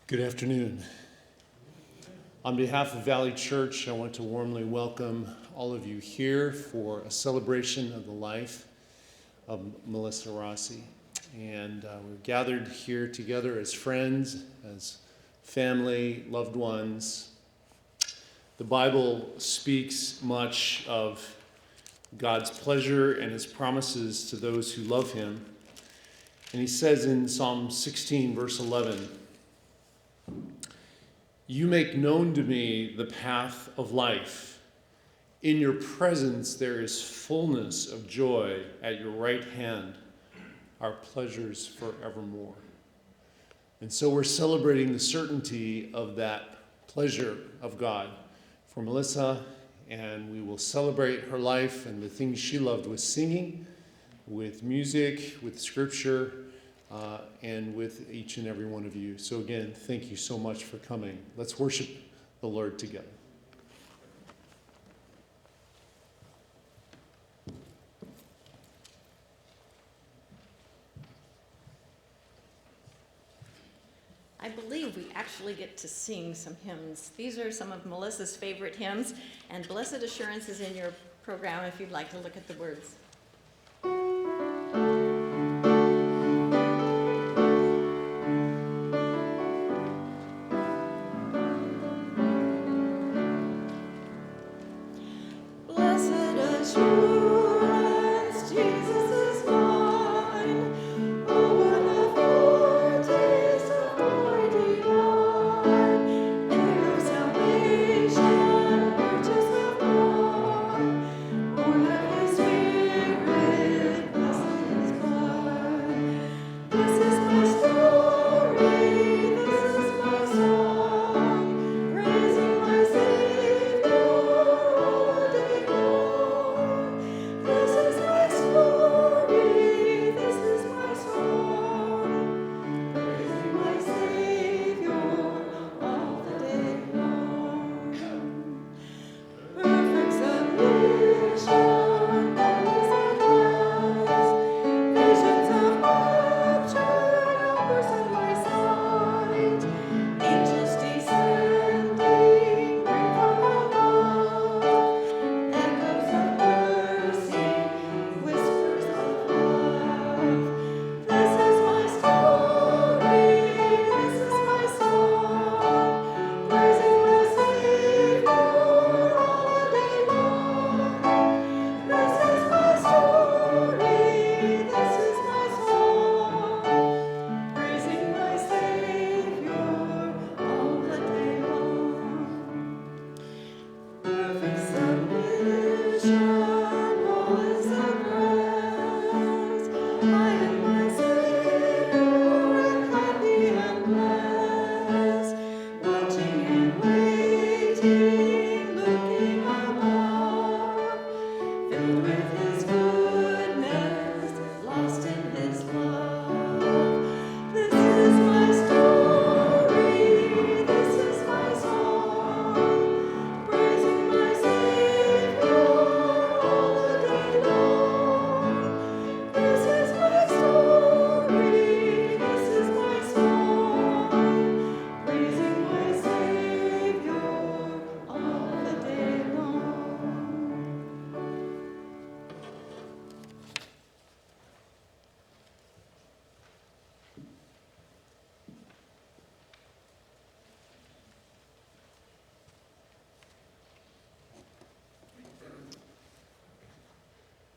Good afternoon. On behalf of Valley Church, I want to warmly welcome all of you here for a celebration of the life of Melissa Rossi. And we're gathered here together as friends, as family, loved ones. The Bible speaks much of God's pleasure and his promises to those who love him. And he says in Psalm 16, verse 11, "You make known to me the path of life. In your presence there is fullness of joy. At your right hand are pleasures forevermore." And so we're celebrating the certainty of that pleasure of God for Melissa, and we will celebrate her life and the things she loved with singing, with music, with scripture, and with each and every one of you. So again, thank you so much for coming. Let's worship the Lord together. I believe we actually get to sing some hymns. These are some of Melissa's favorite hymns, and Blessed Assurance is in your program if you'd like to look at the words.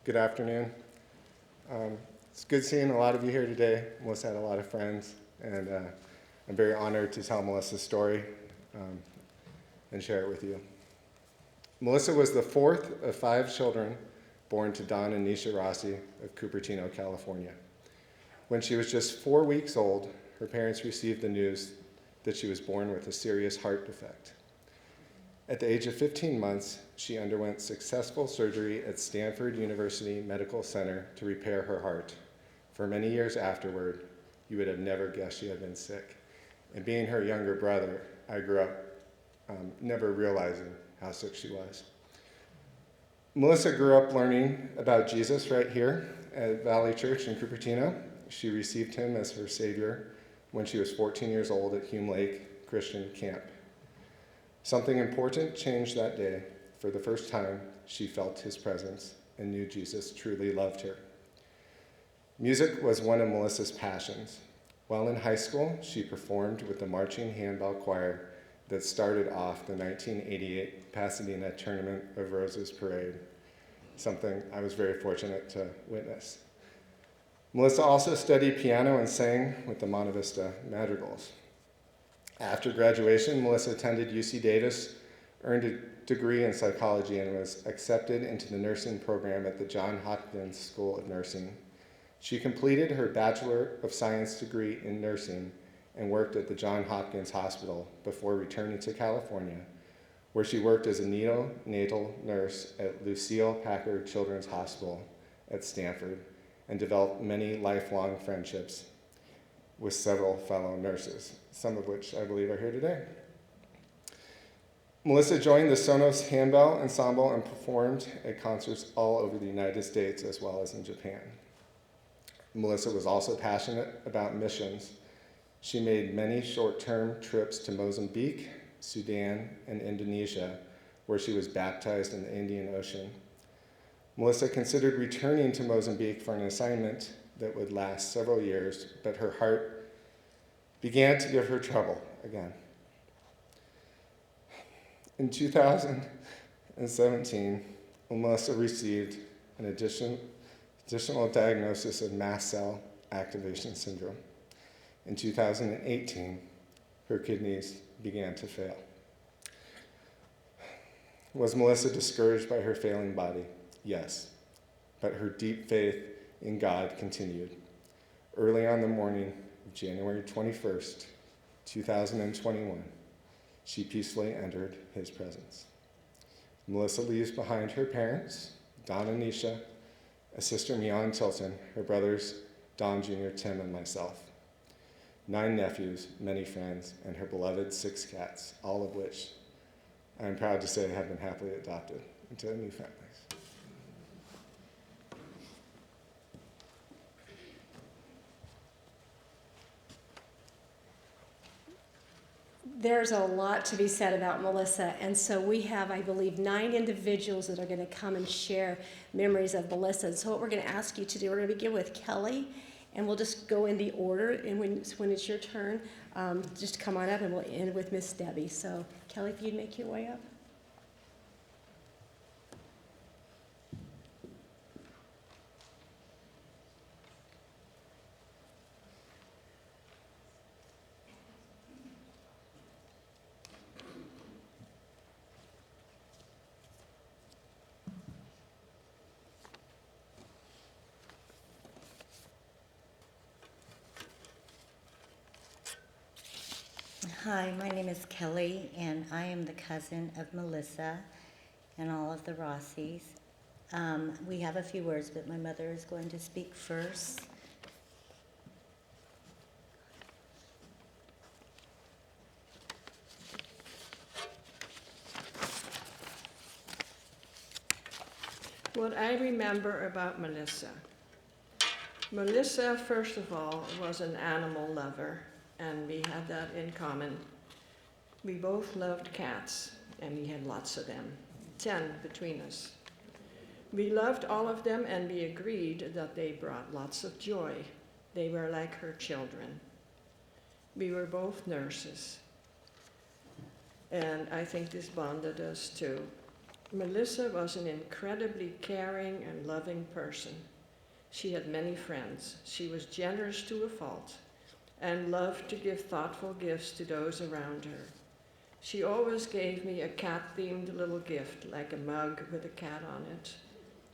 Good afternoon. It's good seeing a lot of you here today. Melissa had a lot of friends, and I'm very honored to tell Melissa's story and share it with you. Melissa was the fourth of 5 children born to Don and Nisha Rossi of Cupertino, California. When she was just 4 weeks old, her parents received the news that she was born with a serious heart defect. At the age of 15 months, she underwent successful surgery at Stanford University Medical Center to repair her heart. For many years afterward, you would have never guessed she had been sick. And being her younger brother, I grew up never realizing how sick she was. Melissa grew up learning about Jesus right here at Valley Church in Cupertino. She received him as her Savior when she was 14 years old at Hume Lake Christian Camp. Something important changed that day. For the first time, she felt his presence and knew Jesus truly loved her. Music was one of Melissa's passions. While in high school, she performed with the marching handbell choir that started off the 1988 Pasadena Tournament of Roses Parade, something I was very fortunate to witness. Melissa also studied piano and sang with the Monte Vista Madrigals. After graduation, Melissa attended UC Davis, earned a degree in psychology, and was accepted into the nursing program at the Johns Hopkins School of Nursing. She completed her Bachelor of Science degree in nursing and worked at the Johns Hopkins Hospital before returning to California, where she worked as a neonatal nurse at Lucile Packard Children's Hospital at Stanford and developed many lifelong friendships with several fellow nurses, some of which I believe are here today. Melissa joined the Sonos Handbell Ensemble and performed at concerts all over the United States as well as in Japan. Melissa was also passionate about missions. She made many short-term trips to Mozambique, Sudan, and Indonesia, where she was baptized in the Indian Ocean. Melissa considered returning to Mozambique for an assignment that would last several years, but her heart began to give her trouble again. In 2017, Melissa received an additional diagnosis of mast cell activation syndrome. In 2018, her kidneys began to fail. Was Melissa discouraged by her failing body? Yes, but her deep faith in God continued. Early on the morning of January 21st, 2021, she peacefully entered his presence. Melissa leaves behind her parents, Don and Nisha, a sister, Mian Tilton, her brothers, Don Jr., Tim, and myself, 9 nephews, many friends, and her beloved 6 cats, all of which I am proud to say have been happily adopted into new families. There's a lot to be said about Melissa, and so we have, I believe, 9 individuals that are going to come and share memories of Melissa. And so what we're going to ask you to do, we're going to begin with Kelly, and we'll just go in the order, and when it's your turn, just come on up, and we'll end with Miss Debbie. So Kelly, if you'd make your way up. Hi, my name is Kelly, and I am the cousin of Melissa and all of the Rossis. We have a few words, but my mother is going to speak first. What I remember about Melissa. Melissa, first of all, was an animal lover, and we had that in common. We both loved cats, and we had lots of them, 10 between us. We loved all of them, and we agreed that they brought lots of joy. They were like her children. We were both nurses, and I think this bonded us too. Melissa was an incredibly caring and loving person. She had many friends. She was generous to a fault and loved to give thoughtful gifts to those around her. She always gave me a cat-themed little gift, like a mug with a cat on it,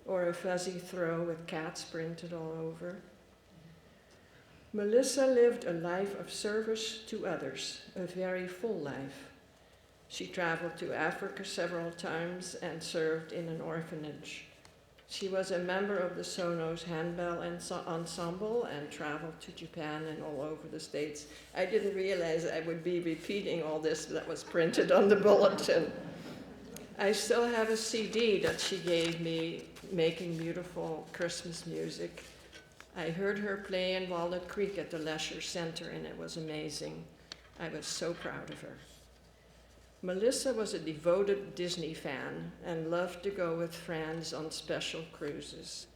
or a fuzzy throw with cats printed all over. Melissa lived a life of service to others, a very full life. She traveled to Africa several times and served in an orphanage. She was a member of the Sonos Handbell Ensemble and traveled to Japan and all over the States. I didn't realize I would be repeating all this that was printed on the bulletin. I still have a CD that she gave me, making beautiful Christmas music. I heard her play in Walnut Creek at the Leisure Center, and it was amazing. I was so proud of her. Melissa was a devoted Disney fan and loved to go with friends on special cruises.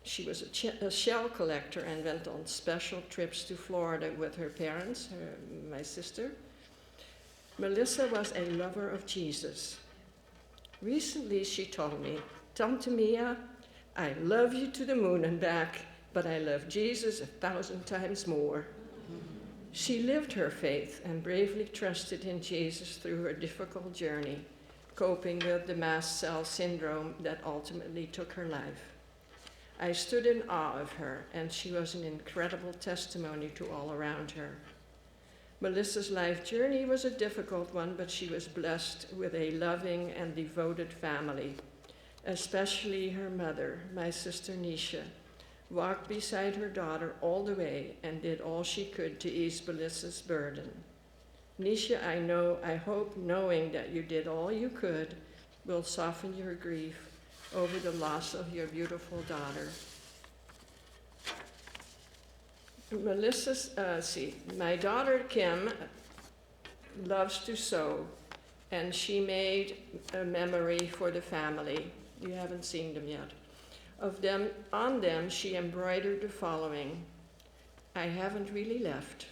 She was a shell collector and went on special trips to Florida with her parents, my sister. Melissa was a lover of Jesus. Recently she told me, "Tante Mia, I love you to the moon and back, but I love Jesus 1,000 times more." She lived her faith and bravely trusted in Jesus through her difficult journey, coping with the mast cell syndrome that ultimately took her life. I stood in awe of her, and she was an incredible testimony to all around her. Melissa's life journey was a difficult one, but she was blessed with a loving and devoted family, especially her mother, my sister Nisha, walked beside her daughter all the way and did all she could to ease Melissa's burden. Nisha, I hope knowing that you did all you could will soften your grief over the loss of your beautiful daughter. My daughter Kim loves to sew, and she made a memory for the family. You haven't seen them yet. On them, she embroidered the following: "I haven't really left,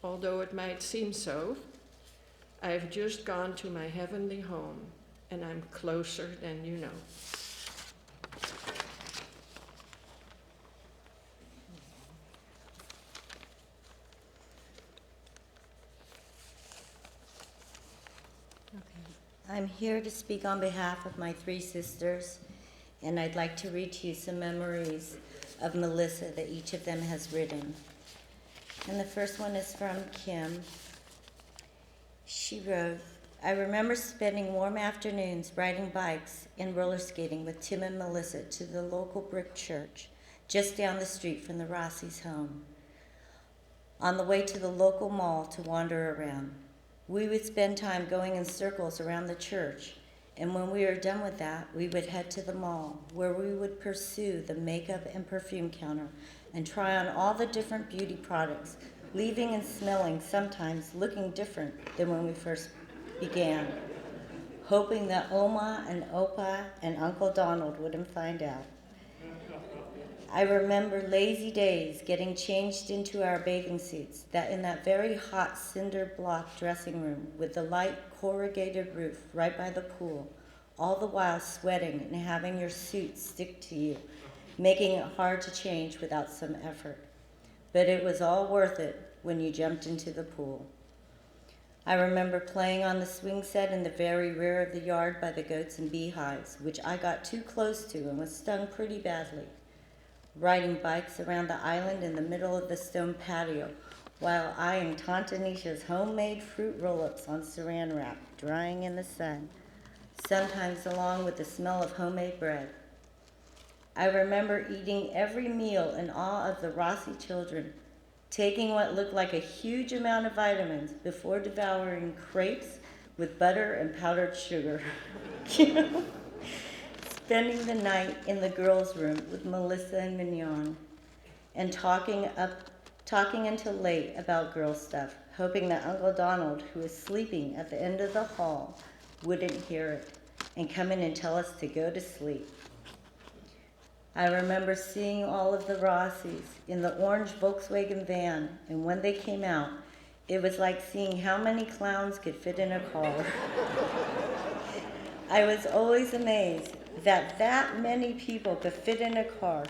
although it might seem so. I've just gone to my heavenly home, and I'm closer than you know." I'm here to speak on behalf of my 3 sisters, and I'd like to read to you some memories of Melissa that each of them has written. And the first one is from Kim. She wrote, "I remember spending warm afternoons riding bikes and roller skating with Tim and Melissa to the local brick church just down the street from the Rossi's home. On the way to the local mall to wander around, we would spend time going in circles around the church, and when we were done with that, we would head to the mall, where we would pursue the makeup and perfume counter and try on all the different beauty products, leaving and smelling sometimes looking different than when we first began, hoping that Oma and Opa and Uncle Donald wouldn't find out. I remember lazy days getting changed into our bathing suits in that very hot cinder block dressing room with the light corrugated roof right by the pool, all the while sweating and having your suit stick to you, making it hard to change without some effort. But it was all worth it when you jumped into the pool. I remember playing on the swing set in the very rear of the yard by the goats and beehives, which I got too close to and was stung pretty badly. Riding bikes around the island in the middle of the stone patio while eyeing Tante Nisha's homemade fruit roll-ups on saran wrap, drying in the sun, sometimes along with the smell of homemade bread. I remember eating every meal in awe of the Rossi children, taking what looked like a huge amount of vitamins before devouring crepes with butter and powdered sugar. Spending the night in the girls' room with Melissa and Mignon, and talking until late about girl stuff, hoping that Uncle Donald, who was sleeping at the end of the hall, wouldn't hear it and come in and tell us to go to sleep. I remember seeing all of the Rossis in the orange Volkswagen van, and when they came out, it was like seeing how many clowns could fit in a car. I was always amazed that many people could fit in a car.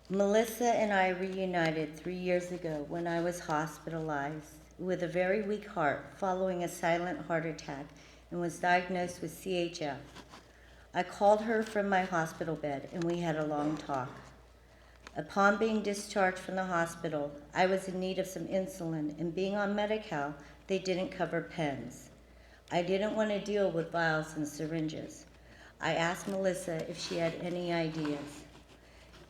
Melissa and I reunited 3 years ago when I was hospitalized with a very weak heart following a silent heart attack and was diagnosed with CHF. I called her from my hospital bed and we had a long talk. Upon being discharged from the hospital, I was in need of some insulin, and being on Medi-Cal, they didn't cover pens. I didn't want to deal with vials and syringes. I asked Melissa if she had any ideas.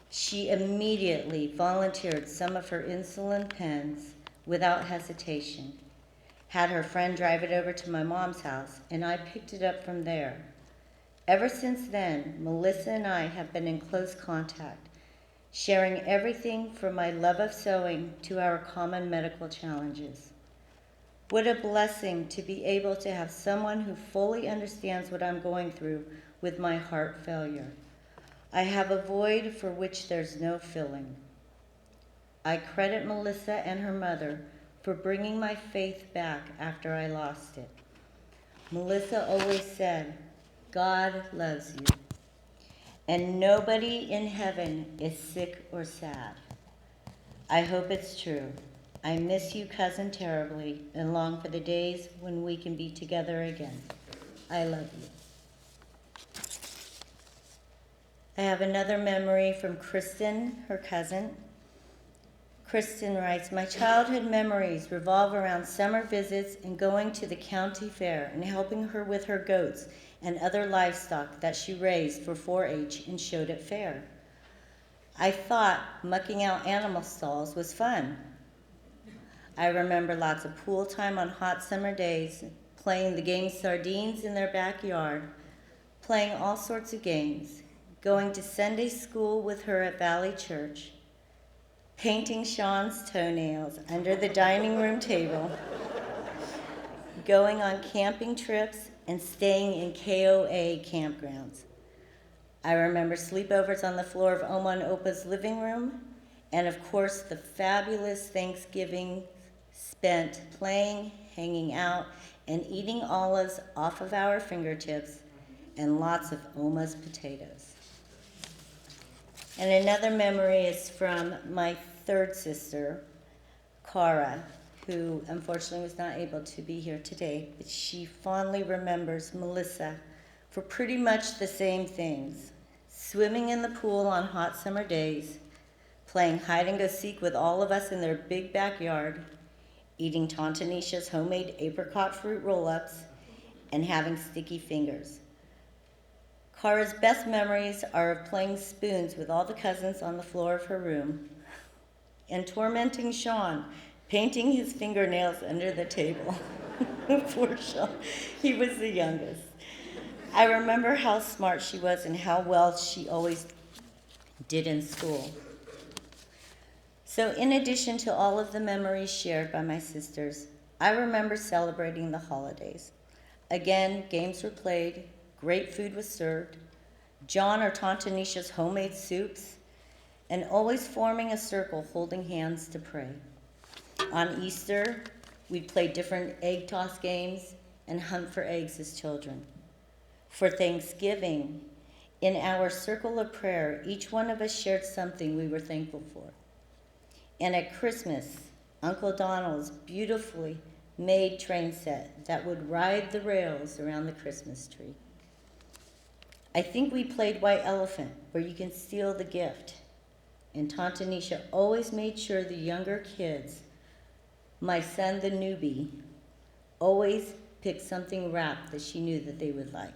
She immediately volunteered some of her insulin pens without hesitation, had her friend drive it over to my mom's house, and I picked it up from there. Ever since then, Melissa and I have been in close contact, sharing everything from my love of sewing to our common medical challenges. What a blessing to be able to have someone who fully understands what I'm going through with my heart failure. I have a void for which there's no filling. I credit Melissa and her mother for bringing my faith back after I lost it. Melissa always said, God loves you, and nobody in heaven is sick or sad. I hope it's true. I miss you, cousin, terribly, and long for the days when we can be together again. I love you. I have another memory from Kristen, her cousin. Kristen writes, my childhood memories revolve around summer visits and going to the county fair and helping her with her goats and other livestock that she raised for 4-H and showed at fair. I thought mucking out animal stalls was fun. I remember lots of pool time on hot summer days, playing the game sardines in their backyard, playing all sorts of games, going to Sunday school with her at Valley Church, painting Sean's toenails under the dining room table, going on camping trips, and staying in KOA campgrounds. I remember sleepovers on the floor of Oma and Opa's living room, and of course the fabulous Thanksgiving spent playing, hanging out, and eating olives off of our fingertips, and lots of Oma's potatoes. And another memory is from my third sister, Cara, who unfortunately was not able to be here today, but she fondly remembers Melissa for pretty much the same things. Swimming in the pool on hot summer days, playing hide-and-go-seek with all of us in their big backyard, eating Tantanisha's homemade apricot fruit roll-ups, and having sticky fingers. Cara's best memories are of playing spoons with all the cousins on the floor of her room and tormenting Sean, painting his fingernails under the table. Poor Sean, he was the youngest. I remember how smart she was and how well she always did in school. So in addition to all of the memories shared by my sisters, I remember celebrating the holidays. Again, games were played, great food was served, John or Tantanisha's homemade soups, and always forming a circle holding hands to pray. On Easter, we'd play different egg toss games and hunt for eggs as children. For Thanksgiving, in our circle of prayer, each one of us shared something we were thankful for. And at Christmas, Uncle Donald's beautifully made train set that would ride the rails around the Christmas tree. I think we played White Elephant, where you can steal the gift. And Tantanisha always made sure the younger kids, my son the newbie, always picked something wrapped that she knew that they would like.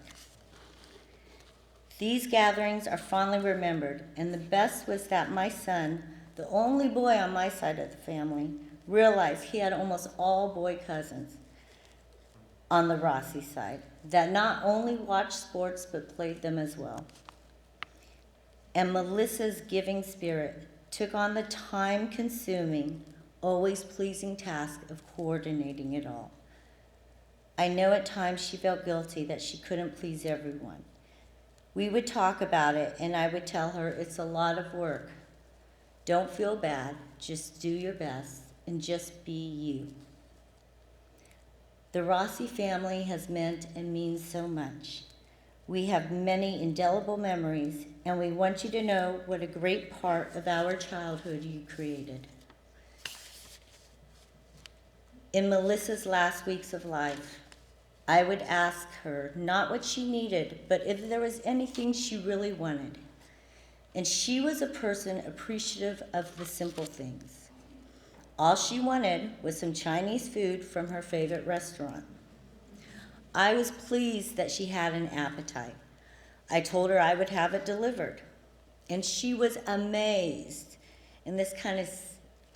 These gatherings are fondly remembered, and the best was that my son, the only boy on my side of the family, realized he had almost all boy cousins on the Rossi side that not only watched sports but played them as well. And Melissa's giving spirit took on the time-consuming, always pleasing task of coordinating it all. I know at times she felt guilty that she couldn't please everyone. We would talk about it, and I would tell her it's a lot of work. Don't feel bad, just do your best, and just be you. The Rossi family has meant and means so much. We have many indelible memories, and we want you to know what a great part of our childhood you created. In Melissa's last weeks of life, I would ask her not what she needed, but if there was anything she really wanted. And she was a person appreciative of the simple things. All she wanted was some Chinese food from her favorite restaurant. I was pleased that she had an appetite. I told her I would have it delivered. And she was amazed. And this kind of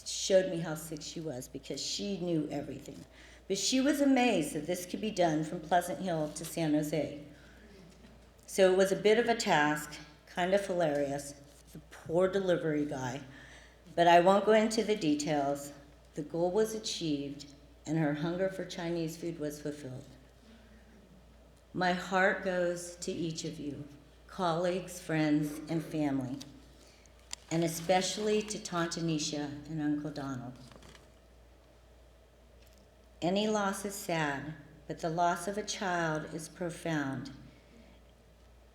showed me how sick she was because she knew everything. But she was amazed that this could be done from Pleasant Hill to San Jose. So it was a bit of a task, kind of hilarious, the poor delivery guy. But I won't go into the details. The goal was achieved, and her hunger for Chinese food was fulfilled. My heart goes to each of you, colleagues, friends, and family, and especially to Tante Nisha and Uncle Donald. Any loss is sad, but the loss of a child is profound.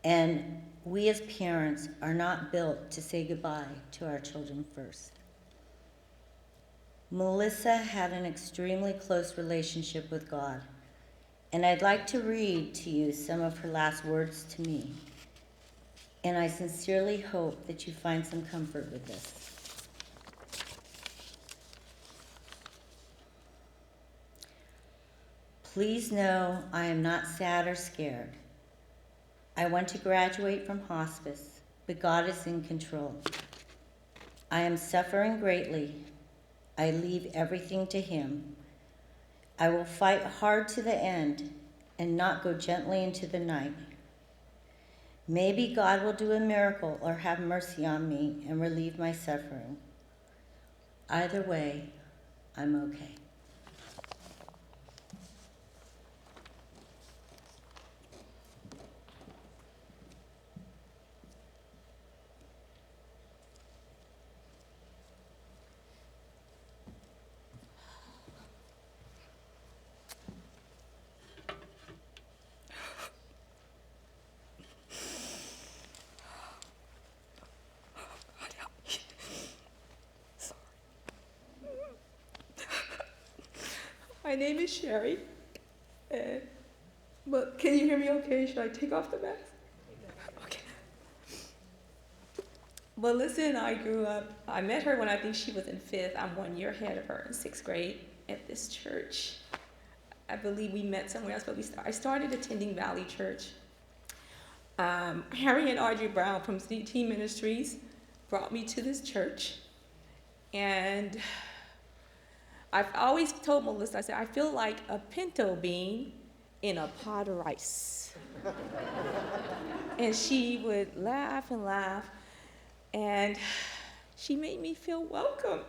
And we as parents are not built to say goodbye to our children first. Melissa had an extremely close relationship with God, and I'd like to read to you some of her last words to me. And I sincerely hope that you find some comfort with this. Please know I am not sad or scared. I want to graduate from hospice, but God is in control. I am suffering greatly. I leave everything to Him. I will fight hard to the end and not go gently into the night. Maybe God will do a miracle or have mercy on me and relieve my suffering. Either way, I'm okay. My name is Sherry. But can you hear me okay? Should I take off the mask? Okay. Melissa and I grew up, I met her when I think she was in 5th. I'm 1 year ahead of her in 6th grade at this church. I believe we met somewhere else, but I started attending Valley Church. Harry and Audrey Brown from CT Ministries brought me to this church. And I've always told Melissa, I said, I feel like a pinto bean in a pot of rice. And she would laugh and laugh, and she made me feel welcome.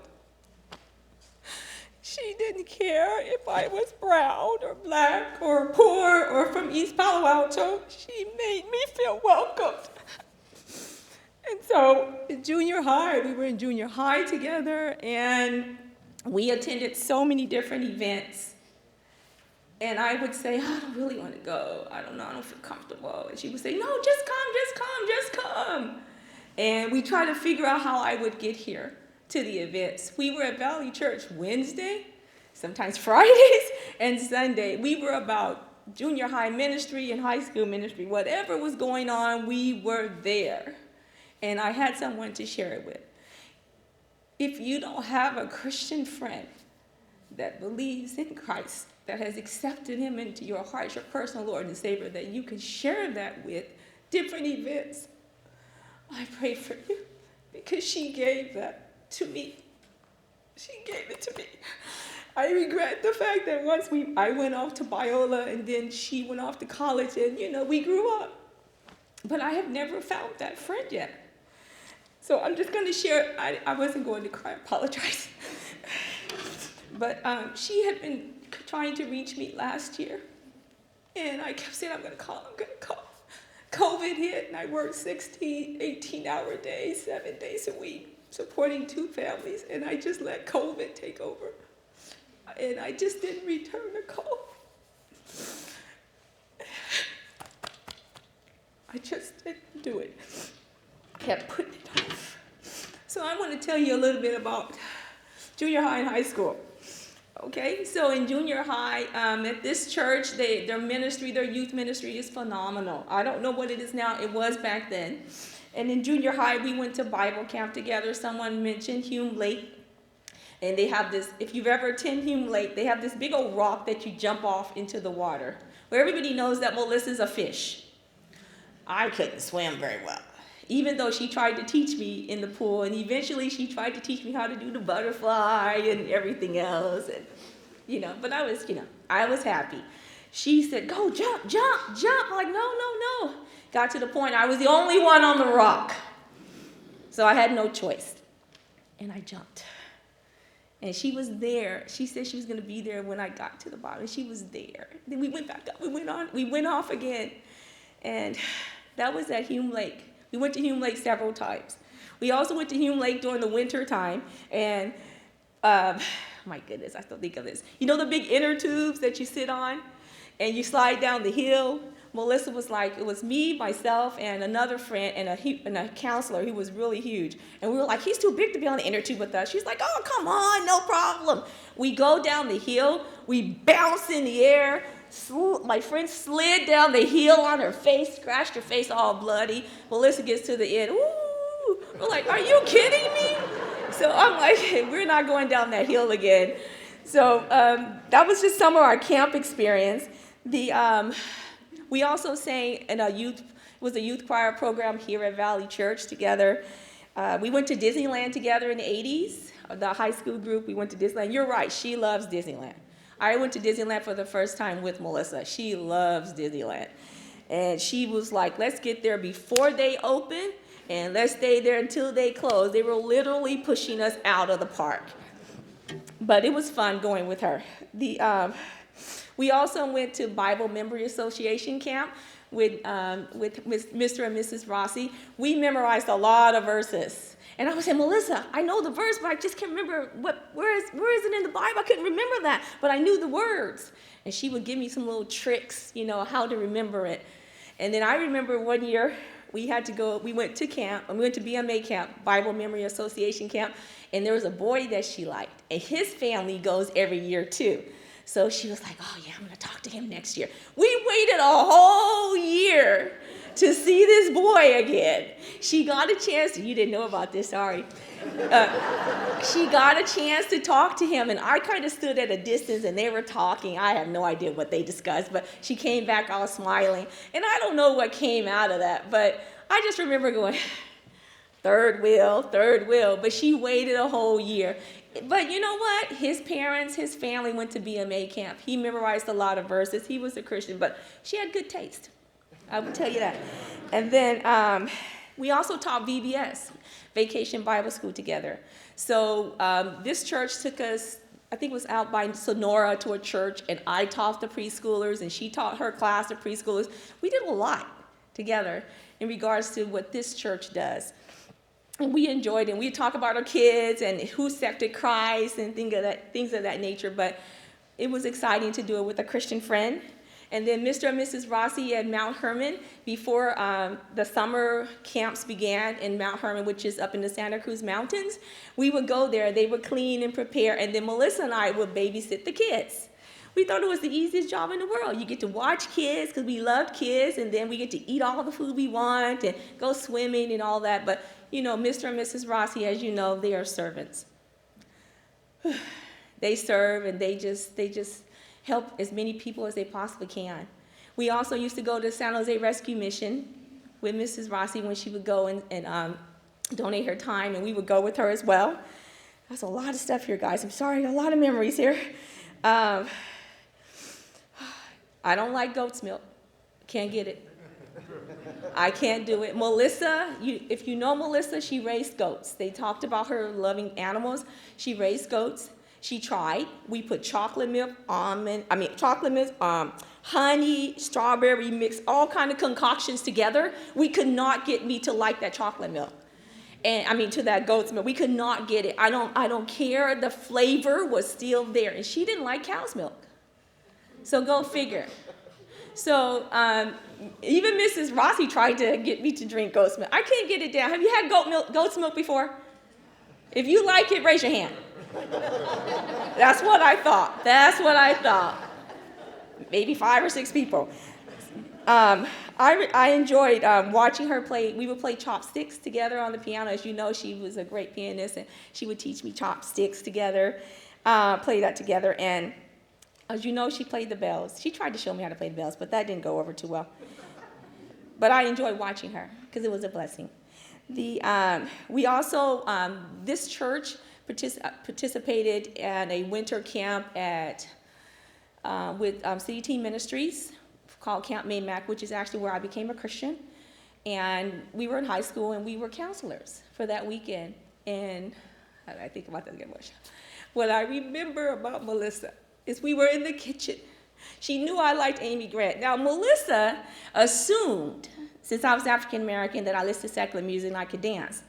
She didn't care if I was brown or black or poor or from East Palo Alto. She made me feel welcomed. And so in junior high, we were in junior high together, and we attended so many different events. And I would say, I don't really want to go. I don't know, I don't feel comfortable. And she would say, no, just come, just come, just come. And we tried to figure out how I would get here to the events. We were at Valley Church Wednesday, sometimes Fridays, and Sunday. We were about junior high ministry and high school ministry. Whatever was going on, we were there. And I had someone to share it with. If you don't have a Christian friend that believes in Christ, that has accepted Him into your heart, your personal Lord and Savior, that you can share that with different events, I pray for you, because she gave that to me. She gave it to me. I regret the fact that once I went off to Biola, and then she went off to college, and we grew up. But I have never found that friend yet. So I'm just going to share. I wasn't going to cry, I apologize. But she had been trying to reach me last year. And I kept saying, I'm going to call. COVID hit, and I worked 16, 18-hour days, 7 days a week, supporting 2 families. And I just let COVID take over. And I just didn't return the call. I just didn't do it. Kept putting it off. So I want to tell you a little bit about junior high and high school. Okay, so in junior high, at this church, their ministry, their youth ministry is phenomenal. I don't know what it is now. It was back then. And in junior high, we went to Bible camp together. Someone mentioned Hume Lake. And they have this, if you've ever attended Hume Lake, they have this big old rock that you jump off into the water, where everybody knows that Melissa's a fish. I couldn't swim very well, even though she tried to teach me in the pool, and eventually she tried to teach me how to do the butterfly and everything else, and but I was happy. She said, go jump, jump, jump. I'm like, no. got to the point I was the only one on the rock. So I had no choice. And I jumped. And she was there. She said she was going to be there when I got to the bottom. She was there. Then we went back up. We went off again. And that was at Hume Lake. We went to Hume Lake several times. We also went to Hume Lake during the winter time. And my goodness, I still think of this. You know the big inner tubes that you sit on and you slide down the hill? Melissa was like, it was me, myself, and another friend, and a counselor who was really huge. And we were like, he's too big to be on the inner tube with us. She's like, oh, come on, no problem. We go down the hill. We bounce in the air. My friend slid down the hill on her face, scratched her face all bloody. Melissa gets to the end. Ooh. We're like, are you kidding me? So I'm like, hey, we're not going down that hill again. So that was just some of our camp experience. We also sang in a youth choir program here at Valley Church together. We went to Disneyland together in the 80s. The high school group, we went to Disneyland. You're right, she loves Disneyland. I went to Disneyland for the first time with Melissa. She loves Disneyland. And she was like, let's get there before they open, and let's stay there until they close. They were literally pushing us out of the park. But it was fun going with her. We also went to Bible Memory Association camp with Mr. and Mrs. Rossi. We memorized a lot of verses. And I was saying, Melissa, I know the verse, but I just can't remember where is it in the Bible? I couldn't remember that, but I knew the words. And she would give me some little tricks, how to remember it. And then I remember one year we went to camp, and we went to BMA camp, Bible Memory Association camp, and there was a boy that she liked, and his family goes every year too. So she was like, oh yeah, I'm gonna talk to him next year. We waited a whole year to see this boy again. She got a chance, you didn't know about this, sorry. She got a chance to talk to him, and I kind of stood at a distance, and they were talking. I have no idea what they discussed, but she came back all smiling, and I don't know what came out of that, but I just remember going, third wheel, but she waited a whole year. But you know what? His parents, his family went to BMA camp. He memorized a lot of verses. He was a Christian, but she had good taste. I will tell you that. And then we also taught VBS, Vacation Bible School, together. So this church took us, I think it was out by Sonora, to a church, and I taught the preschoolers, and she taught her class of preschoolers. We did a lot together in regards to what this church does. And we enjoyed it. We talk about our kids and who accepted Christ and things of that nature, but it was exciting to do it with a Christian friend. And then Mr. and Mrs. Rossi at Mount Hermon, before the summer camps began in Mount Hermon, which is up in the Santa Cruz Mountains, we would go there. They would clean and prepare, and then Melissa and I would babysit the kids. We thought it was the easiest job in the world. You get to watch kids because we loved kids, and then we get to eat all the food we want and go swimming and all that. But, Mr. and Mrs. Rossi, as you know, they are servants. They serve, and they just help as many people as they possibly can. We also used to go to San Jose Rescue Mission with Mrs. Rossi when she would go and donate her time, and we would go with her as well. That's a lot of stuff here, guys. I'm sorry, a lot of memories here. I don't like goat's milk. Can't get it. I can't do it. Melissa, if you know Melissa, she raised goats. They talked about her loving animals. She raised goats. She tried. We put chocolate milk, honey, strawberry mix, all kind of concoctions together. We could not get me to like that chocolate milk. And to that goat's milk. We could not get it. I don't care. The flavor was still there. And she didn't like cow's milk. So go figure. So even Mrs. Rossi tried to get me to drink goat's milk. I can't get it down. Have you had goat's milk before? If you like it, raise your hand. That's what I thought. Maybe 5 or 6 people. I enjoyed watching her play. We would play chopsticks together on the piano. As you know, she was a great pianist, and she would teach me chopsticks together, play that together. And as you know, she played the bells. She tried to show me how to play the bells, but that didn't go over too well. But I enjoyed watching her because it was a blessing. We also, this church participated in a winter camp with City Team Ministries called Camp Maymac, which is actually where I became a Christian. And we were in high school, and we were counselors for that weekend. And I think about that again much. What I remember about Melissa is we were in the kitchen. She knew I liked Amy Grant. Now, Melissa assumed, since I was African American, that I listened to secular music and I could dance.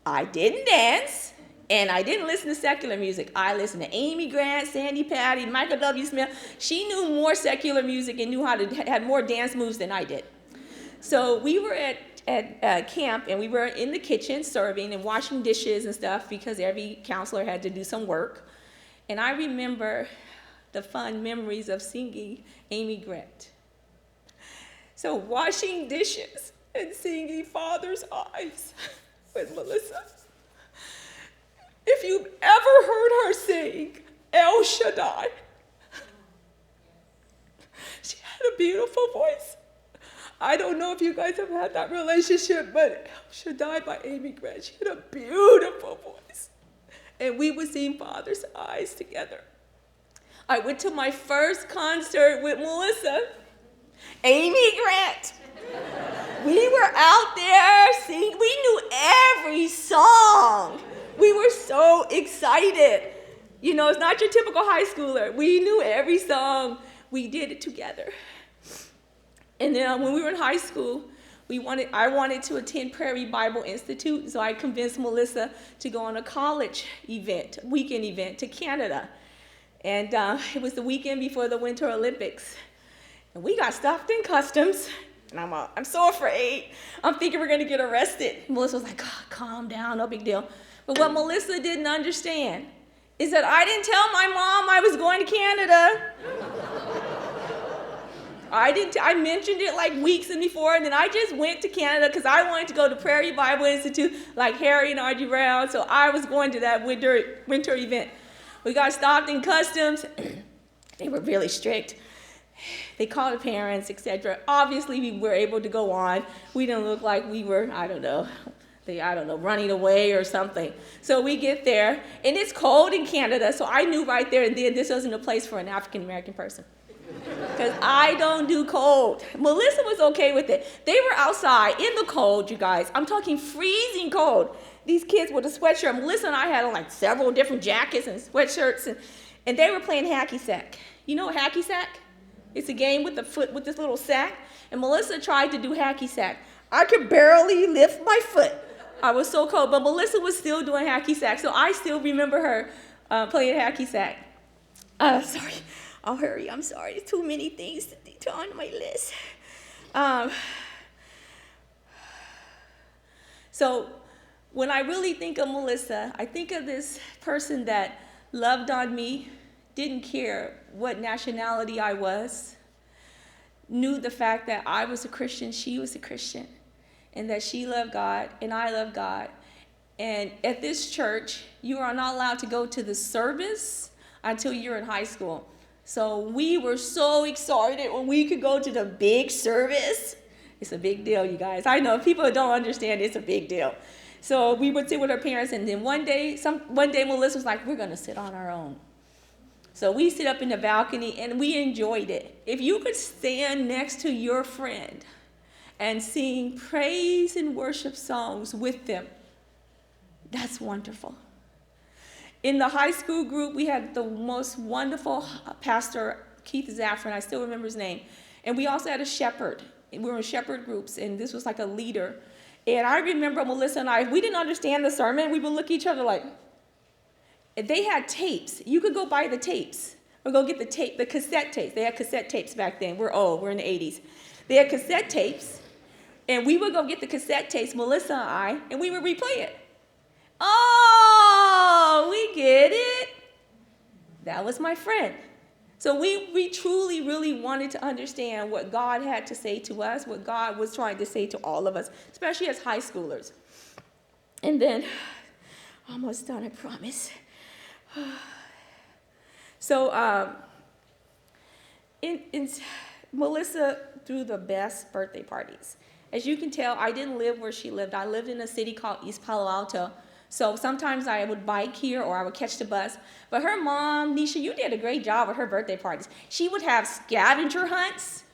I didn't dance, and I didn't listen to secular music. I listened to Amy Grant, Sandy Patty, Michael W. Smith. She knew more secular music and knew how to had more dance moves than I did. So we were at camp, and we were in the kitchen serving and washing dishes and stuff because every counselor had to do some work. And I remember the fun memories of singing Amy Grant. So washing dishes and singing Father's Eyes with Melissa. If you've ever heard her sing El Shaddai, she had a beautiful voice. I don't know if you guys have had that relationship, but El Shaddai by Amy Grant, she had a beautiful voice. And we would sing Father's Eyes together. I went to my first concert with Melissa, Amy Grant. We were out there singing. We knew every song. We were so excited. You know, it's not your typical high schooler. We knew every song. We did it together. And then when we were in high school, I wanted to attend Prairie Bible Institute, so I convinced Melissa to go on a college event, weekend event to Canada. And it was the weekend before the Winter Olympics. And we got stopped in customs, and I'm so afraid. I'm thinking we're gonna get arrested. Melissa was like, oh, calm down, no big deal. But what Melissa didn't understand is that I didn't tell my mom I was going to Canada. I mentioned it like weeks before, and then I just went to Canada because I wanted to go to Prairie Bible Institute like Harry and R.G. Brown, so I was going to that winter event. We got stopped in customs. They were really strict. They called the parents, etc. Obviously, we were able to go on. We didn't look like we were, running away or something. So we get there, and it's cold in Canada, so I knew right there and then this wasn't a place for an African-American person. Because I don't do cold. Melissa was okay with it. They were outside in the cold, you guys. I'm talking freezing cold. These kids with a sweatshirt. Melissa and I had on like several different jackets and sweatshirts, and they were playing hacky sack. You know hacky sack? It's a game with with this little sack, and Melissa tried to do hacky sack. I could barely lift my foot. I was so cold, but Melissa was still doing hacky sack, so I still remember her playing hacky sack. Sorry. I'll hurry, I'm sorry. Too many things to on my list. So when I really think of Melissa, I think of this person that loved on me, didn't care what nationality I was, knew the fact that I was a Christian, she was a Christian, and that she loved God and I love God. And at this church, you are not allowed to go to the service until you're in high school. So we were so excited when we could go to the big service. It's a big deal, you guys. I know people don't understand it's a big deal. So we would sit with our parents, and then one day Melissa was like, we're gonna sit on our own. So we sit up in the balcony and we enjoyed it. If you could stand next to your friend and sing praise and worship songs with them, that's wonderful. In the high school group, we had the most wonderful pastor, Keith Zaffron, I still remember his name. And we also had a shepherd. We were in shepherd groups, and this was like a leader. And I remember Melissa and I, we didn't understand the sermon. We would look at each other like, they had tapes. You could go buy the tapes or go get the cassette tapes. They had cassette tapes back then. We're old, we're in the 80s. They had cassette tapes, and we would go get the cassette tapes, Melissa and I, and we would replay it. Oh, we get it. That was my friend. So we truly, really wanted to understand what God had to say to us, what God was trying to say to all of us, especially as high schoolers. And then, almost done, I promise. So Melissa threw the best birthday parties. As you can tell, I didn't live where she lived. I lived in a city called East Palo Alto. So sometimes I would bike here or I would catch the bus. But her mom, Nisha, you did a great job with her birthday parties. She would have scavenger hunts.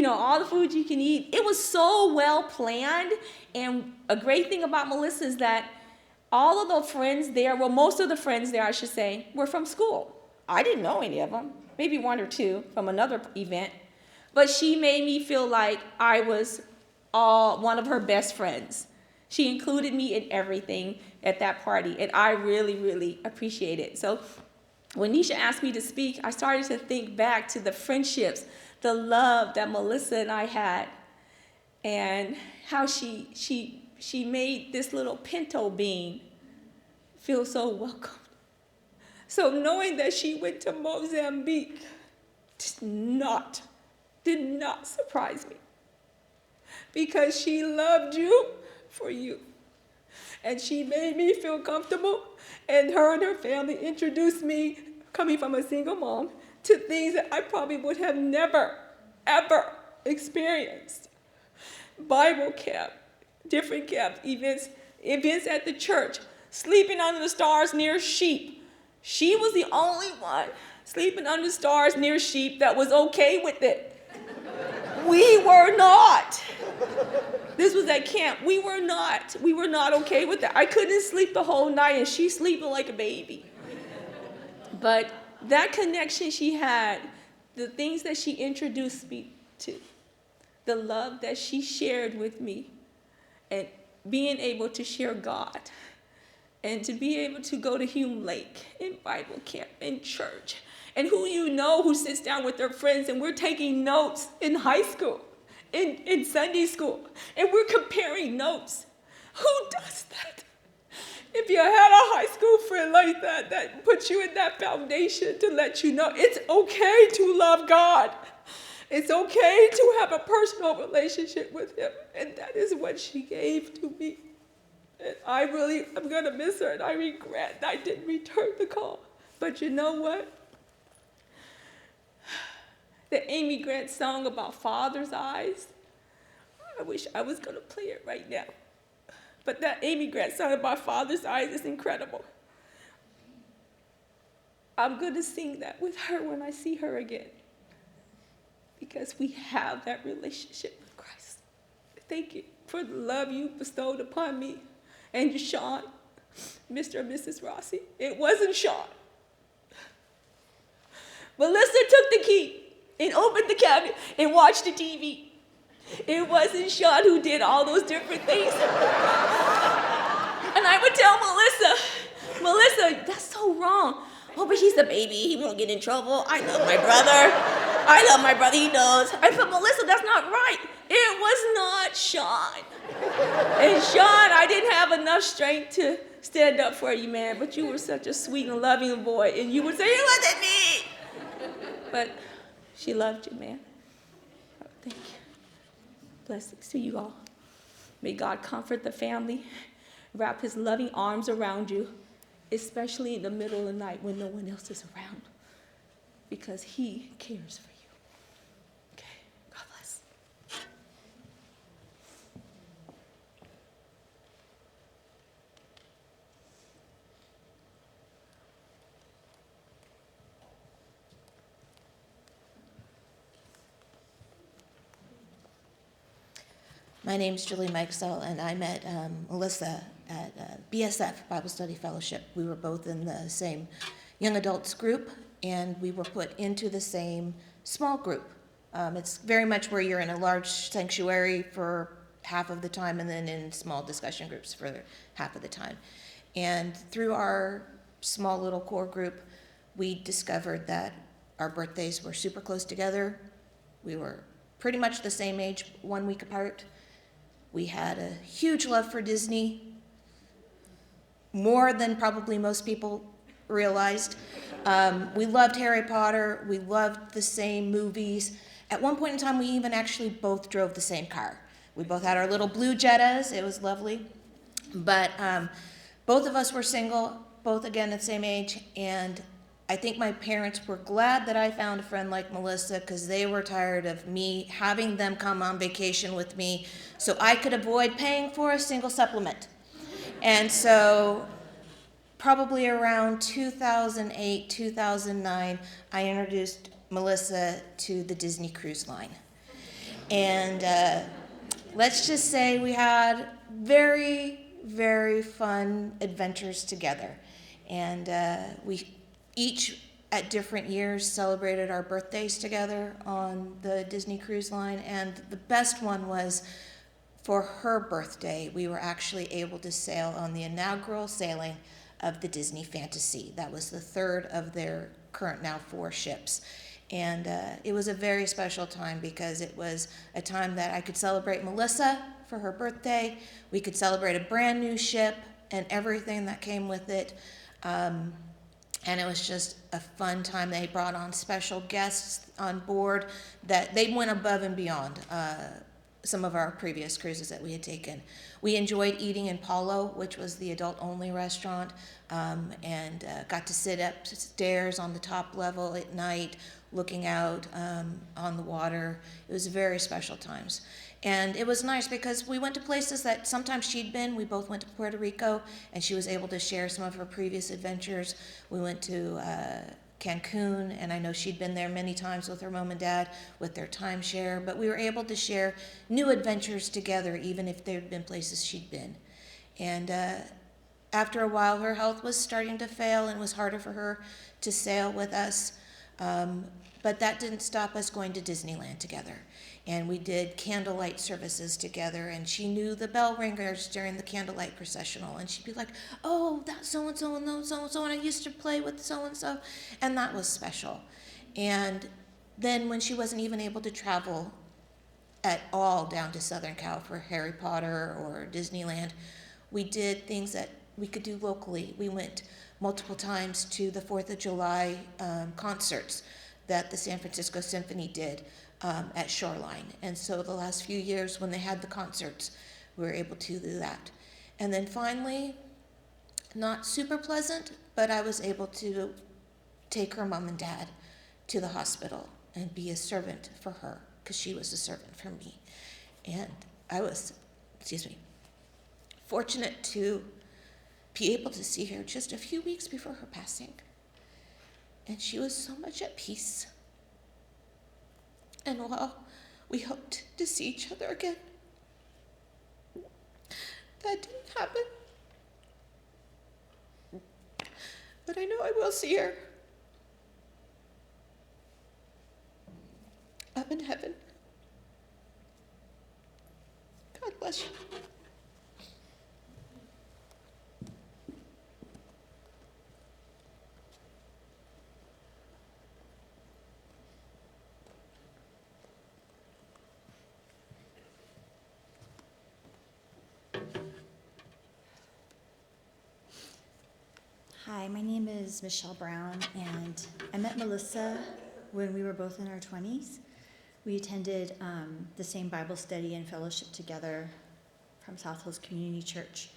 all the food you can eat. It was so well planned. And a great thing about Melissa is that all of the friends there, well, most of the friends there, I should say, were from school. I didn't know any of them, maybe one or two from another event. But she made me feel like I was one of her best friends. She included me in everything at that party, and I really, really appreciate it. So when Nisha asked me to speak, I started to think back to the friendships, the love that Melissa and I had, and how she made this little pinto bean feel so welcome. So knowing that she went to Mozambique did not surprise me, because she loved you for you. And she made me feel comfortable, and her family introduced me, coming from a single mom, to things that I probably would have never, ever experienced. Bible camp, different camp events at the church, sleeping under the stars near sheep. She was the only one sleeping under the stars near sheep that was okay with it. We were not. This was at camp. We were not okay with that. I couldn't sleep the whole night, and she's sleeping like a baby. But that connection she had, the things that she introduced me to, the love that she shared with me, and being able to share God, and to be able to go to Hume Lake in Bible camp, in church, and who sits down with their friends, and we're taking notes in high school, in Sunday school, and we're comparing notes. Who does that? If you had a high school friend like that, that puts you in that foundation to let you know it's okay to love God. It's okay to have a personal relationship with him. And that is what she gave to me. And I'm going to miss her, and I regret I didn't return the call. But you know what? The Amy Grant song about Father's eyes, I wish I was going to play it right now. But that Amy Grant song about Father's eyes is incredible. I'm going to sing that with her when I see her again, because we have that relationship with Christ. Thank you for the love you bestowed upon me and Sean, Mr. and Mrs. Rossi. It wasn't Sean. Melissa took the key and opened the cabinet and watched the TV. It wasn't Sean who did all those different things. And I would tell Melissa, that's so wrong. Oh, but he's a baby. He won't get in trouble. I love my brother. He knows. I said, Melissa, that's not right. It was not Sean. And Sean, I didn't have enough strength to stand up for you, man, but you were such a sweet and loving boy, and you would say, it wasn't me. But she loved you, man. Oh, thank you. Blessings to you all. May God comfort the family, wrap his loving arms around you, especially in the middle of the night when no one else is around, because he cares for you. Okay, God bless. My name's Julie Mikesell, and I met Melissa at BSF, Bible Study Fellowship. We were both in the same young adults group, and we were put into the same small group. It's very much where you're in a large sanctuary for half of the time, and then in small discussion groups for half of the time. And through our small little core group, we discovered that our birthdays were super close together. We were pretty much the same age, 1 week apart. We had a huge love for Disney, more than probably most people realized. We loved Harry Potter. We loved the same movies. At one point in time, we even actually both drove the same car. We both had our little blue Jettas. It was lovely. But both of us were single, both again at the same age, and I think my parents were glad that I found a friend like Melissa, because they were tired of me having them come on vacation with me so I could avoid paying for a single supplement. And so probably around 2008, 2009, I introduced Melissa to the Disney Cruise Line. And let's just say we had very, very fun adventures together. And we each at different years celebrated our birthdays together on the Disney Cruise Line. And the best one was for her birthday, we were actually able to sail on the inaugural sailing of the Disney Fantasy. That was the third of their current now 4 ships. And it was a very special time because it was a time that I could celebrate Melissa for her birthday. We could celebrate a brand new ship and everything that came with it. And it was just a fun time. They brought on special guests on board that they went above and beyond some of our previous cruises that we had taken. We enjoyed eating in Palo, which was the adult-only restaurant, and got to sit upstairs on the top level at night, looking out on the water. It was very special times. And it was nice because we went to places that sometimes she'd been. We both went to Puerto Rico, and she was able to share some of her previous adventures. We went to Cancun, and I know she'd been there many times with her mom and dad with their timeshare, but we were able to share new adventures together, even if there had been places she'd been. And after a while, her health was starting to fail, and it was harder for her to sail with us. But that didn't stop us going to Disneyland together. And we did candlelight services together, and she knew the bell ringers during the candlelight processional, and she'd be like, oh, that's so-and-so and those so-and-so, and I used to play with so-and-so, and that was special. And then when she wasn't even able to travel at all down to Southern Cal for Harry Potter or Disneyland, we did things that we could do locally. We went multiple times to the 4th of July concerts that the San Francisco Symphony did at Shoreline. And so the last few years when they had the concerts, we were able to do that. And then finally, not super pleasant, but I was able to take her mom and dad to the hospital and be a servant for her, because she was a servant for me. And I was, fortunate to be able to see her just a few weeks before her passing. And she was so much at peace. And while we hoped to see each other again, that didn't happen. But I know I will see her up in heaven. God bless you. Hi, my name is Michelle Brown, and I met Melissa when we were both in our 20s. We attended the same Bible study and fellowship together from South Hills Community Church,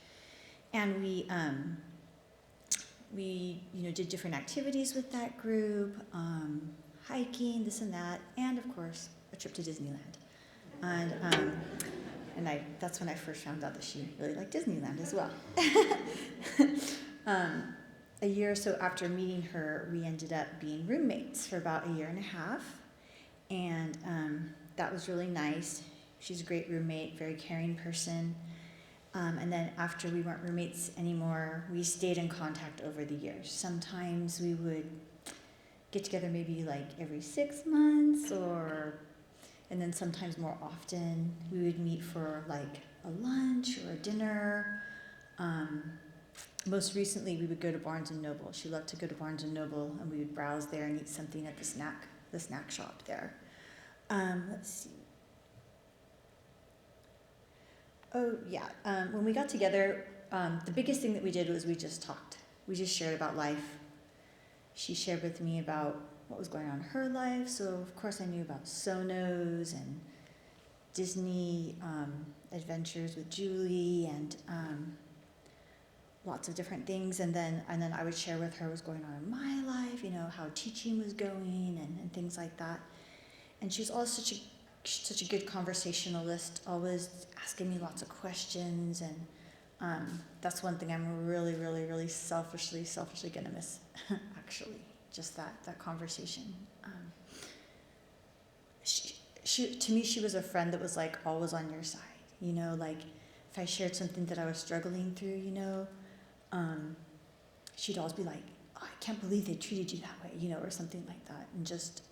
and we did different activities with that group, hiking, this and that, and of course a trip to Disneyland. And that's when I first found out that she really liked Disneyland as well. A year or so after meeting her, we ended up being roommates for about a year and a half, and that was really nice. She's a great roommate, very caring person. And then after we weren't roommates anymore, we stayed in contact over the years. Sometimes we would get together maybe like every 6 months, and then sometimes more often we would meet for like a lunch or a dinner. Most recently, we would go to Barnes & Noble. She loved to go to Barnes & Noble, and we would browse there and eat something at the snack shop there. Let's see. Oh, yeah. When we got together, the biggest thing that we did was we just talked. We just shared about life. She shared with me about what was going on in her life, so of course I knew about Sonos and Disney adventures with Julie and lots of different things, and then I would share with her what was going on in my life, how teaching was going and things like that. And she was always such a good conversationalist, always asking me lots of questions, and that's one thing I'm really, really, really selfishly gonna miss, actually, just that conversation. to me, she was a friend that was like always on your side. You know, like if I shared something that I was struggling through, you know, she'd always be like, oh, I can't believe they treated you that way, you know, or something like that. And just,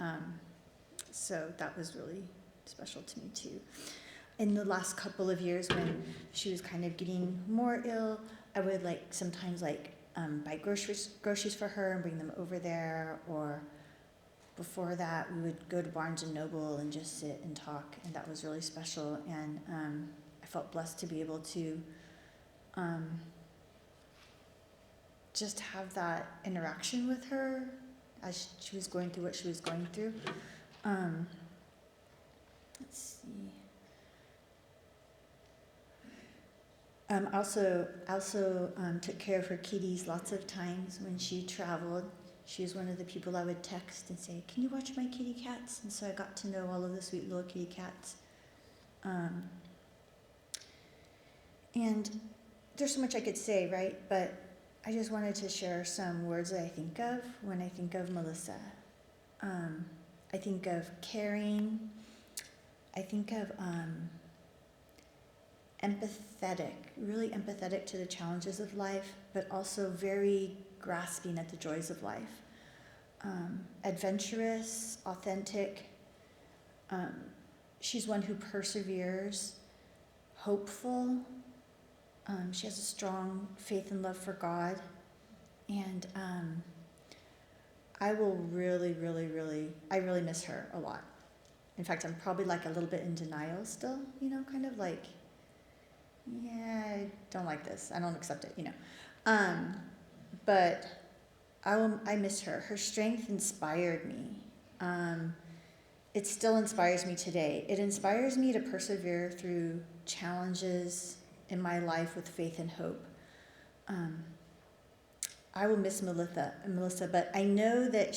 so that was really special to me too. In the last couple of years when she was kind of getting more ill, I would like sometimes like buy groceries for her and bring them over there, or before that we would go to Barnes and Noble and just sit and talk, and that was really special. And I felt blessed to be able to just have that interaction with her as she was going through what she was going through. Let's see. Also took care of her kitties lots of times when she traveled. She was one of the people I would text and say, can you watch my kitty cats? And so I got to know all of the sweet little kitty cats. And there's so much I could say, right? But I just wanted to share some words that I think of when I think of Melissa. I think of caring. I think of empathetic, really empathetic to the challenges of life, but also very grasping at the joys of life. Adventurous, authentic. She's one who perseveres, hopeful. She has a strong faith and love for God. And I really miss her a lot. In fact, I'm probably like a little bit in denial still, you know, kind of like, yeah, I don't like this. I don't accept it, you know. But I miss her. Her strength inspired me. It still inspires me today. It inspires me to persevere through challenges in my life with faith and hope. I will miss Melissa, but I know that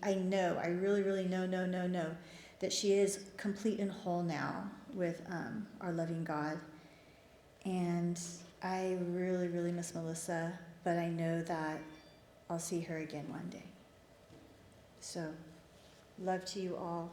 I really know that she is complete and whole now with our loving God. And I really miss Melissa, but I know that I'll see her again one day. So, love to you all.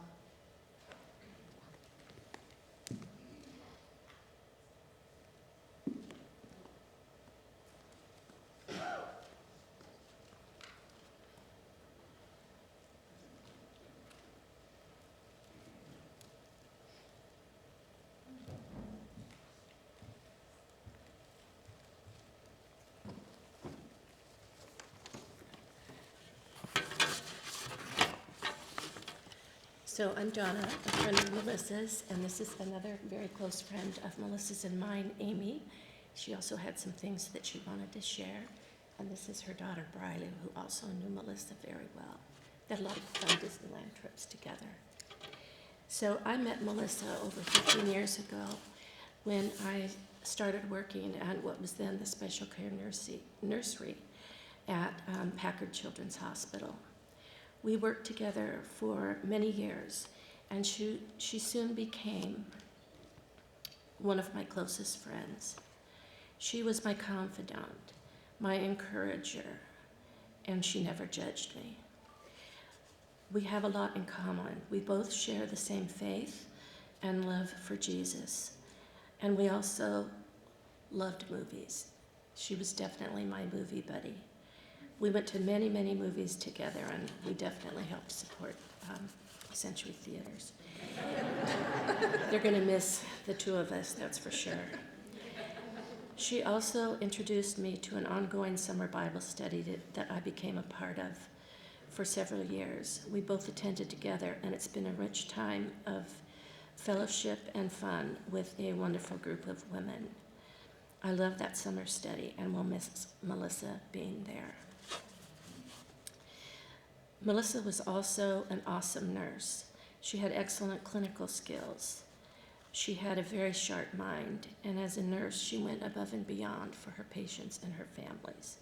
So I'm Donna, a friend of Melissa's, and this is another very close friend of Melissa's and mine, Amy. She also had some things that she wanted to share, and this is her daughter, Briley, who also knew Melissa very well. They had a lot of fun Disneyland trips together. So I met Melissa over 15 years ago when I started working at what was then the special care nursery at Packard Children's Hospital. We worked together for many years, and she soon became one of my closest friends. She was my confidant, my encourager, and she never judged me. We have a lot in common. We both share the same faith and love for Jesus, and we also loved movies. She was definitely my movie buddy. We went to many movies together, and we definitely helped support Century Theaters. They're going to miss the two of us, that's for sure. She also introduced me to an ongoing summer Bible study that I became a part of for several years. We both attended together, and it's been a rich time of fellowship and fun with a wonderful group of women. I love that summer study, and will miss Melissa being there. Melissa was also an awesome nurse. She had excellent clinical skills. She had a very sharp mind, and as a nurse, she went above and beyond for her patients and her families.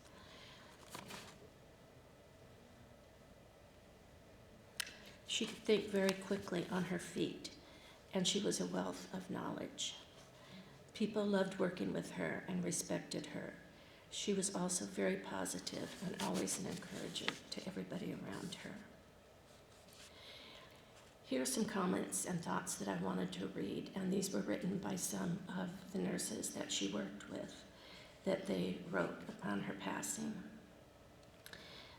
She could think very quickly on her feet, and she was a wealth of knowledge. People loved working with her and respected her. She was also very positive and always an encourager to everybody around her. Here are some comments and thoughts that I wanted to read, and these were written by some of the nurses that she worked with, that they wrote upon her passing.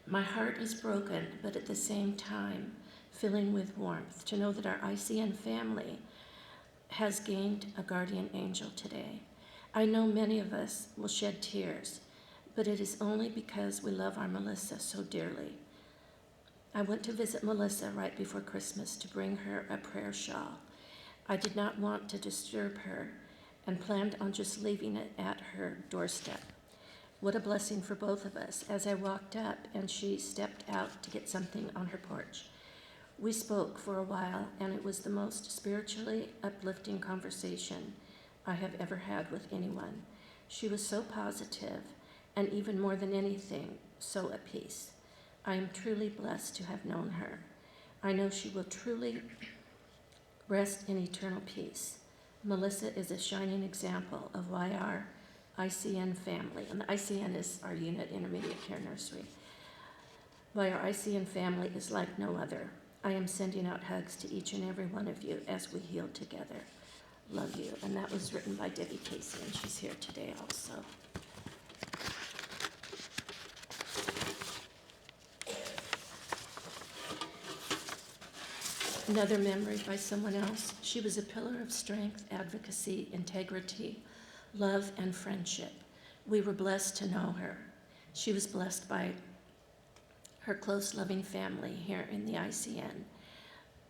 My heart is broken, but at the same time, filling with warmth to know that our ICN family has gained a guardian angel today. I know many of us will shed tears, but it is only because we love our Melissa so dearly. I went to visit Melissa right before Christmas to bring her a prayer shawl. I did not want to disturb her and planned on just leaving it at her doorstep. What a blessing for both of us as I walked up and she stepped out to get something on her porch. We spoke for a while, and it was the most spiritually uplifting conversation I have ever had with anyone. She was so positive, and even more than anything, so at peace. I am truly blessed to have known her. I know she will truly rest in eternal peace. Melissa is a shining example of why our ICN family, and the ICN is our unit, Intermediate Care Nursery, why our ICN family is like no other. I am sending out hugs to each and every one of you as we heal together. Love you. And that was written by Debbie Casey, and she's here today also. Another memory by someone else. She was a pillar of strength, advocacy, integrity, love, and friendship. We were blessed to know her. She was blessed by her close, loving family here in the ICN.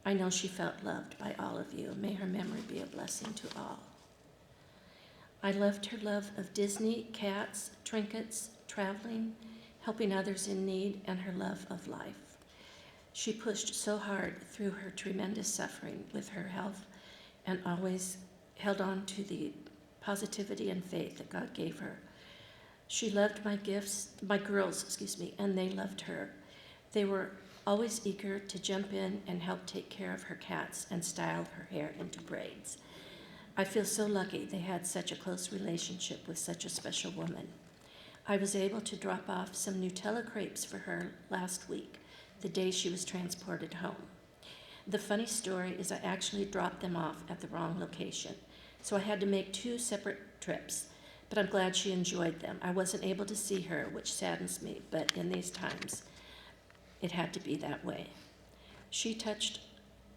I know she felt loved by all of you. May her memory be a blessing to all. I loved her love of Disney, cats, trinkets, traveling, helping others in need, and her love of life. She pushed so hard through her tremendous suffering with her health and always held on to the positivity and faith that God gave her. She loved my girls, and they loved her. They were always eager to jump in and help take care of her cats and style her hair into braids. I feel so lucky they had such a close relationship with such a special woman. I was able to drop off some Nutella crepes for her last week, the day she was transported home. The funny story is I actually dropped them off at the wrong location, so I had to make 2 separate trips, but I'm glad she enjoyed them. I wasn't able to see her, which saddens me, but in these times, it had to be that way. She touched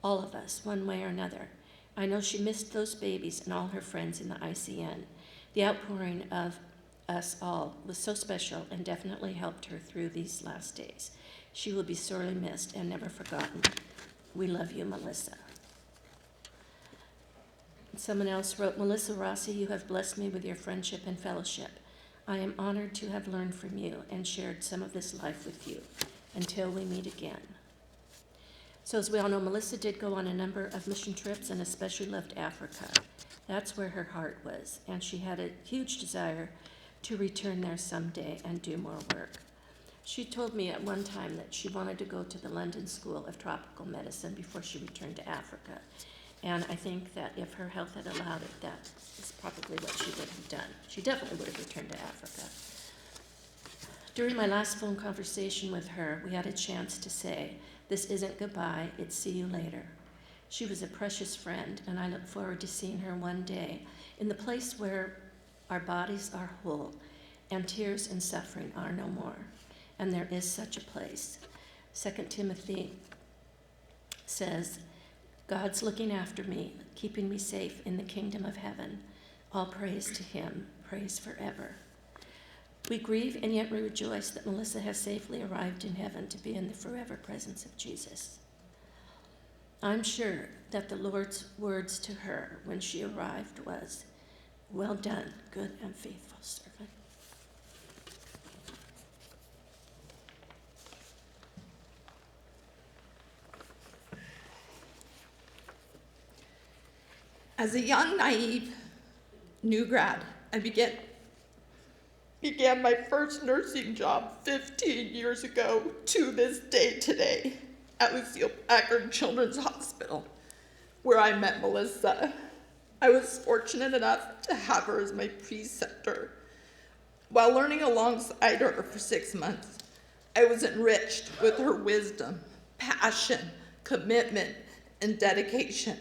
all of us one way or another. I know she missed those babies and all her friends in the ICN. The outpouring of us all was so special and definitely helped her through these last days. She will be sorely missed and never forgotten. We love you, Melissa. Someone else wrote, Melissa Rossi, you have blessed me with your friendship and fellowship. I am honored to have learned from you and shared some of this life with you. Until we meet again. So as we all know, Melissa did go on a number of mission trips and especially loved Africa. That's where her heart was, and she had a huge desire to return there someday and do more work. She told me at one time that she wanted to go to the London School of Tropical Medicine before she returned to Africa. And I think that if her health had allowed it, that is probably what she would have done. She definitely would have returned to Africa. During my last phone conversation with her, we had a chance to say, this isn't goodbye, it's see you later. She was a precious friend, and I look forward to seeing her one day in the place where our bodies are whole and tears and suffering are no more. And there is such a place. 2 Timothy says, God's looking after me, keeping me safe in the kingdom of heaven. All praise to him, praise forever. We grieve and yet we rejoice that Melissa has safely arrived in heaven to be in the forever presence of Jesus. I'm sure that the Lord's words to her when she arrived was, well done, good and faithful servant. As a young, naive, new grad, I began my first nursing job 15 years ago to this day today at Lucille Packard Children's Hospital, where I met Melissa. I was fortunate enough to have her as my preceptor. While learning alongside her for 6 months, I was enriched with her wisdom, passion, commitment, and dedication.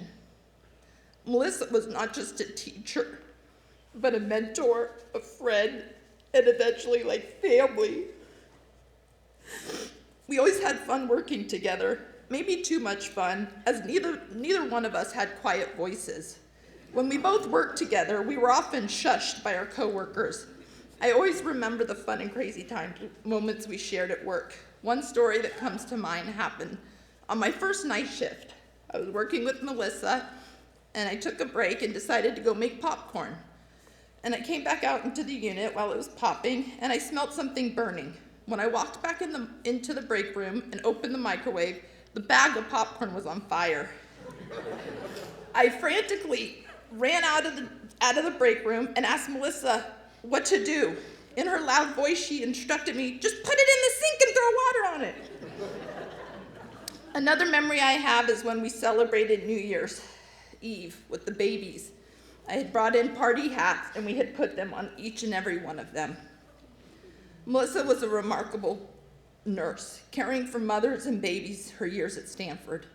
Melissa was not just a teacher, but a mentor, a friend, and eventually like family. We always had fun working together, maybe too much fun, as neither one of us had quiet voices. When we both worked together, we were often shushed by our coworkers. I always remember the fun and crazy moments we shared at work. One story that comes to mind happened on my first night shift. I was working with Melissa, and I took a break and decided to go make popcorn. And I came back out into the unit while it was popping, and I smelled something burning. When I walked back into the break room and opened the microwave, the bag of popcorn was on fire. I frantically ran out of the break room and asked Melissa what to do. In her loud voice, she instructed me, just put it in the sink and throw water on it. Another memory I have is when we celebrated New Year's Eve with the babies. I had brought in party hats and we had put them on each and every one of them. Melissa was a remarkable nurse, caring for mothers and babies her years at Stanford.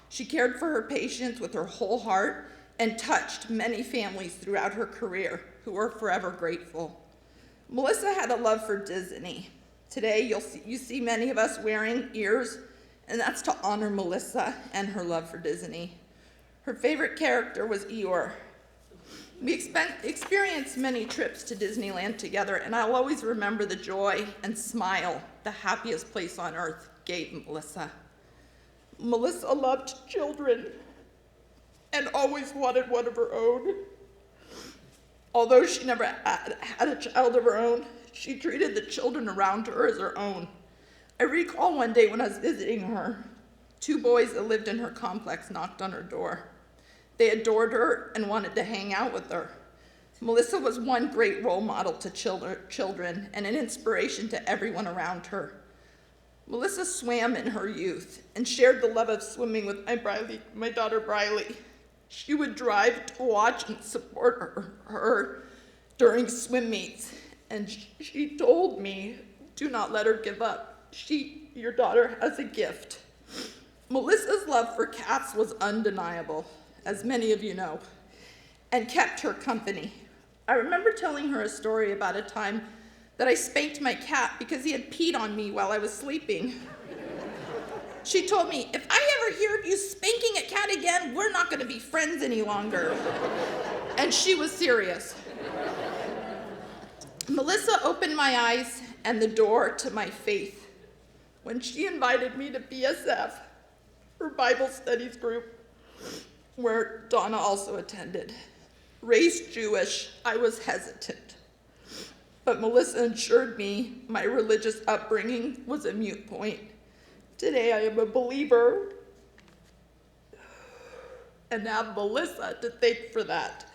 She cared for her patients with her whole heart and touched many families throughout her career who are forever grateful. Melissa had a love for Disney. Today, you see many of us wearing ears, and that's to honor Melissa and her love for Disney. Her favorite character was Eeyore. We experienced many trips to Disneyland together, and I'll always remember the joy and smile the happiest place on earth gave Melissa. Melissa loved children and always wanted one of her own. Although she never had a child of her own, she treated the children around her as her own. I recall one day when I was visiting her, 2 boys that lived in her complex knocked on her door. They adored her and wanted to hang out with her. Melissa was one great role model to children and an inspiration to everyone around her. Melissa swam in her youth and shared the love of swimming with my daughter Briley. She would drive to watch and support her during swim meets, and she told me, do not let her give up. Your daughter has a gift. Melissa's love for cats was undeniable, as many of you know, and kept her company. I remember telling her a story about a time that I spanked my cat because he had peed on me while I was sleeping. She told me, if I ever hear of you spanking a cat again, we're not going to be friends any longer. And she was serious. Melissa opened my eyes and the door to my faith when she invited me to BSF, her Bible studies group, where Donna also attended. Raised Jewish, I was hesitant. But Melissa assured me my religious upbringing was a moot point. Today I am a believer and have Melissa to thank for that.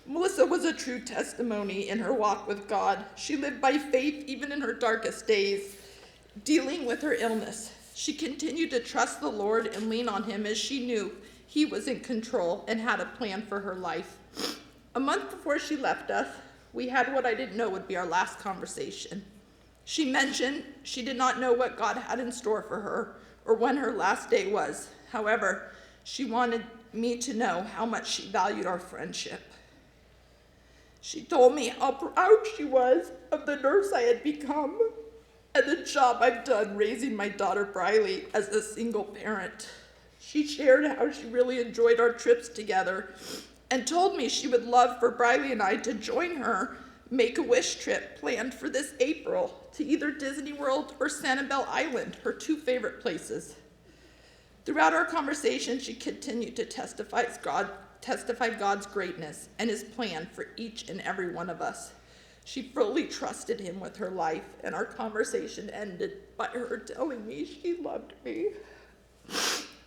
Melissa was a true testimony in her walk with God. She lived by faith even in her darkest days, dealing with her illness. She continued to trust the Lord and lean on him as she knew he was in control and had a plan for her life. A month before she left us, we had what I didn't know would be our last conversation. She mentioned she did not know what God had in store for her or when her last day was. However, she wanted me to know how much she valued our friendship. She told me how proud she was of the nurse I had become and the job I've done raising my daughter Briley as a single parent. She shared how she really enjoyed our trips together and told me she would love for Briley and I to join her Make-A-Wish trip planned for this April to either Disney World or Sanibel Island, her 2 favorite places. Throughout our conversation, she continued to testify God's greatness and his plan for each and every one of us. She fully trusted him with her life, and our conversation ended by her telling me she loved me.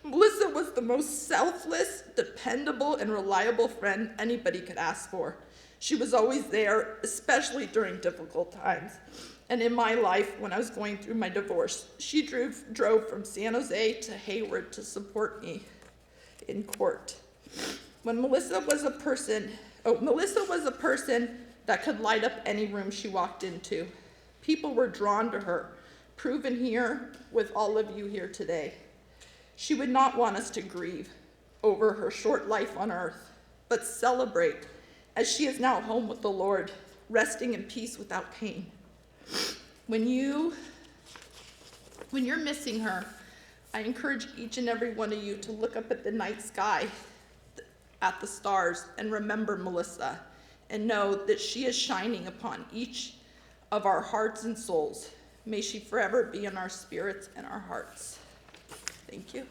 Melissa was the most selfless, dependable, and reliable friend anybody could ask for. She was always there, especially during difficult times. And in my life, when I was going through my divorce, she drove from San Jose to Hayward to support me in court. Melissa was a person that could light up any room she walked into. People were drawn to her, proven here with all of you here today. She would not want us to grieve. over her short life on earth, but celebrate as she is now home with the Lord, resting in peace without pain. When you're missing her, I encourage each and every one of you to look up at the night sky, at the stars, and remember Melissa, and know that she is shining upon each of our hearts and souls. May she forever be in our spirits and our hearts. Thank you.